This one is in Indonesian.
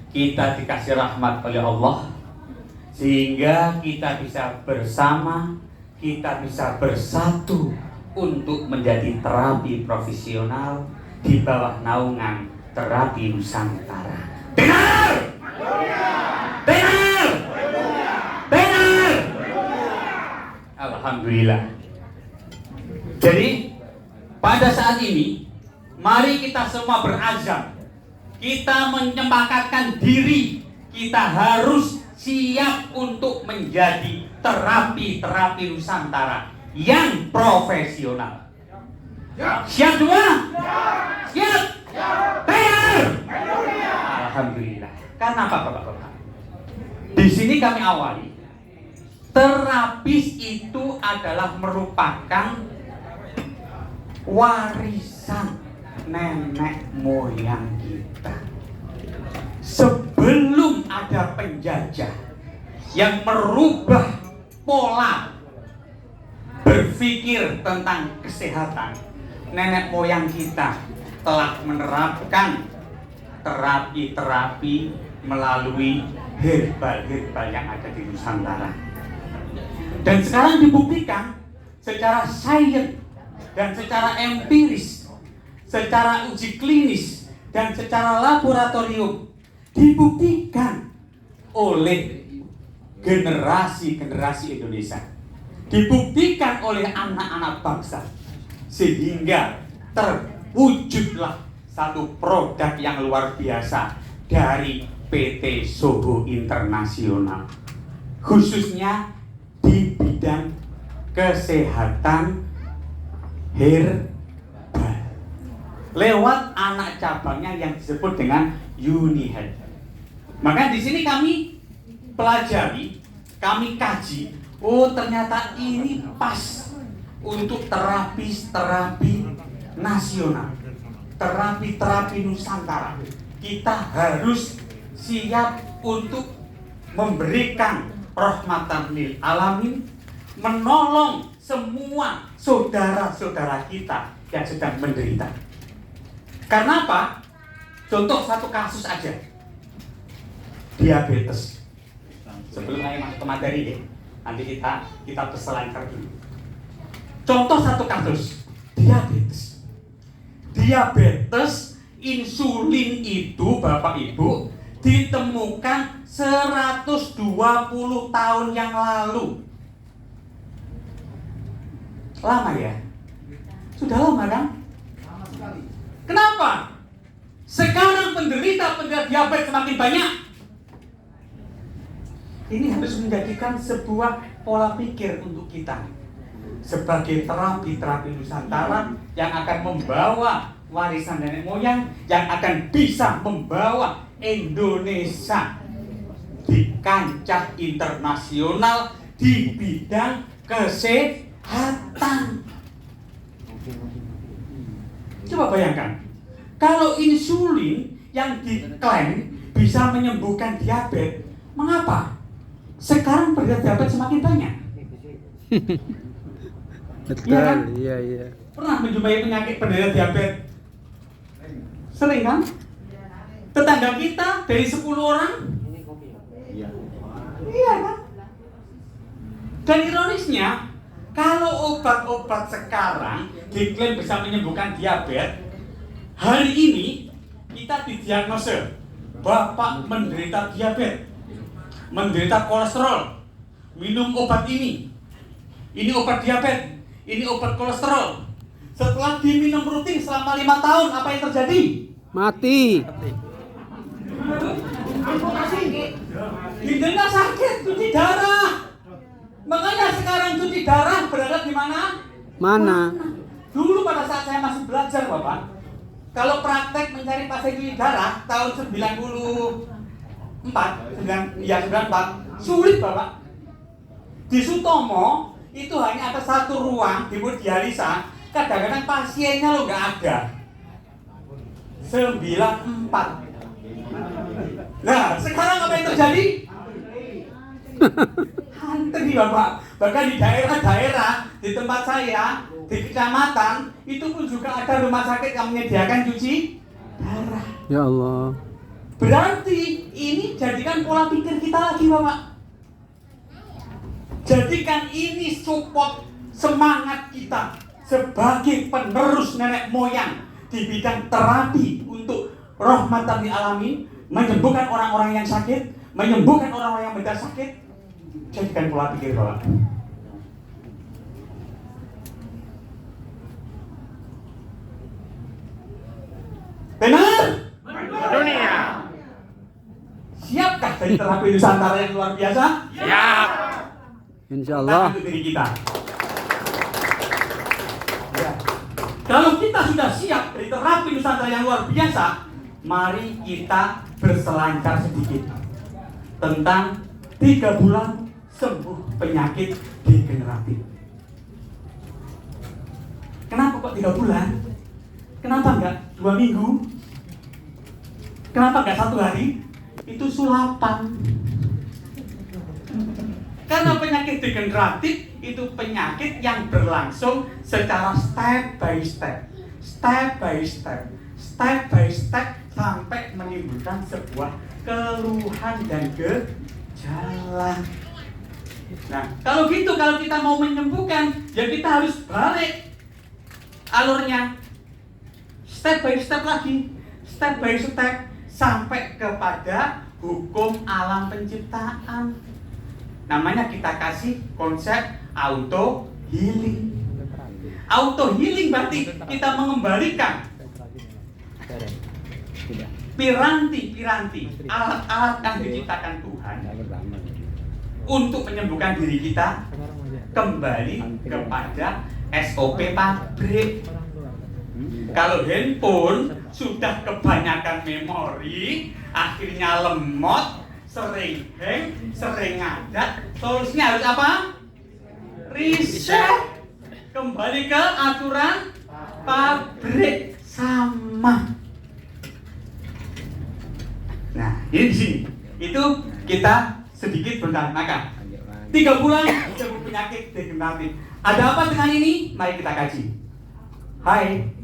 kita dikasih rahmat oleh Allah, sehingga kita bisa bersama, kita bisa bersatu untuk menjadi terapi profesional di bawah naungan Terapi Nusantara. Benar! Benar! Benar! Alhamdulillah. Jadi pada saat ini mari kita semua berazam, kita menyempakatkan diri, kita harus siap untuk menjadi terapi Nusantara yang profesional. Siap semua? Siap? Benar? Alhamdulillah. Karena apa Bapak-bapak? Di sini kami awali, terapis itu adalah merupakan warisan nenek moyang kita. Sebelum ada penjajah yang merubah pola berpikir tentang kesehatan, nenek moyang kita telah menerapkan terapi melalui herbal-herbal yang ada di Nusantara. Dan sekarang dibuktikan secara sains dan secara empiris, secara uji klinis dan secara laboratorium, dibuktikan oleh generasi-generasi Indonesia, dibuktikan oleh anak-anak bangsa, sehingga terwujudlah satu produk yang luar biasa dari PT Soho Internasional, khususnya di bidang kesehatan herbal lewat anak cabangnya yang disebut dengan UniHealth. Maka di sini kami pelajari, kami kaji, oh ternyata ini pas untuk terapi nasional, terapi Nusantara. Kita harus siap untuk memberikan rahmatan lil alamin, menolong semua saudara-saudara kita yang sedang menderita. Karena apa? Contoh satu kasus aja, diabetes. Sebelum saya masuk ke materi deh, nanti kita berselancar dulu. Contoh satu kasus, diabetes. Diabetes, insulin itu Bapak Ibu ditemukan 120 tahun yang lalu. Lama ya? Sudah lama kan? Lama sekali. Kenapa? Sekarang penderita diabetes semakin banyak. Ini harus menjadikan sebuah pola pikir untuk kita sebagai terapi Nusantara yang akan membawa warisan nenek moyang, yang akan bisa membawa Indonesia di kancah internasional di bidang kesehatan. Coba bayangkan, kalau insulin yang diklaim bisa menyembuhkan diabetes, mengapa sekarang penderita diabetes semakin banyak? Betul, Iya kan? iya. Pernah menjumpai penyakit penderita diabetes? Sering kan? Tetangga kita dari 10 orang? Iya kan? Dan ironisnya, kalau obat-obat sekarang diklaim bisa menyembuhkan diabetes, hari ini kita didiagnosa, Bapak menderita diabetes, menderita kolesterol, minum obat ini obat diabetes, ini obat kolesterol. Setelah diminum rutin selama 5 tahun, apa yang terjadi? Mati. Ginjalnya sakit, cuci darah. Makanya sekarang cuci darah berada di mana? Mana? Dulu pada saat saya masih belajar Bapak, kalau praktek mencari pasien cuci darah tahun 94, sulit Bapak. Di Sutomo itu hanya ada satu ruang di dialisa, kadang-kadang pasiennya lo nggak ada. 94. Nah, sekarang apa yang terjadi? Antri Bapak. Bahkan di daerah-daerah, di tempat saya, di kecamatan, itu pun juga ada rumah sakit yang menyediakan cuci darah. Ya Allah. Berarti ini jadikan pola pikir kita lagi, Bapak. Jadikan ini support semangat kita sebagai penerus nenek moyang di bidang terapi untuk rahmatan lil alamin, menyembuhkan orang-orang yang sakit, menyembuhkan orang-orang yang bedah sakit. Jadikan pola pikir, Bapak. Benar? Dunia. Siapkah dari terapi Nusantara yang luar biasa? Siap. Insya Allah. Untuk diri kita. Ya. Kalau kita sudah siap dari terapi Nusantara yang luar biasa, mari kita berselancar sedikit tentang 3 bulan sembuh penyakit degeneratif. Kenapa kok 3 bulan? Kenapa enggak 2 minggu? Kenapa enggak 1 hari? Itu sulapan. Karena penyakit degeneratif itu penyakit yang berlangsung secara step by step, step by step, step by step sampai menimbulkan sebuah keluhan dan gejala. Nah, kalau gitu, kalau kita mau menyembuhkan, ya kita harus balik alurnya, step by step lagi, step by step sampai kepada hukum alam penciptaan. Namanya kita kasih konsep auto healing. Auto healing berarti kita mengembalikan piranti-piranti, alat-alat yang diciptakan Tuhan untuk menyembuhkan diri kita kembali kepada SOP pabrik. Kalau handphone sudah kebanyakan memori, akhirnya lemot, sering hang, sering ngadat. Solusinya harus apa? Reset. Kembali ke aturan pabrik sama. Nah, ini di sini. Itu kita sedikit tentang maka 3 bulan sembuh penyakit degeneratif. Ada apa dengan ini? Mari kita kaji. Hai.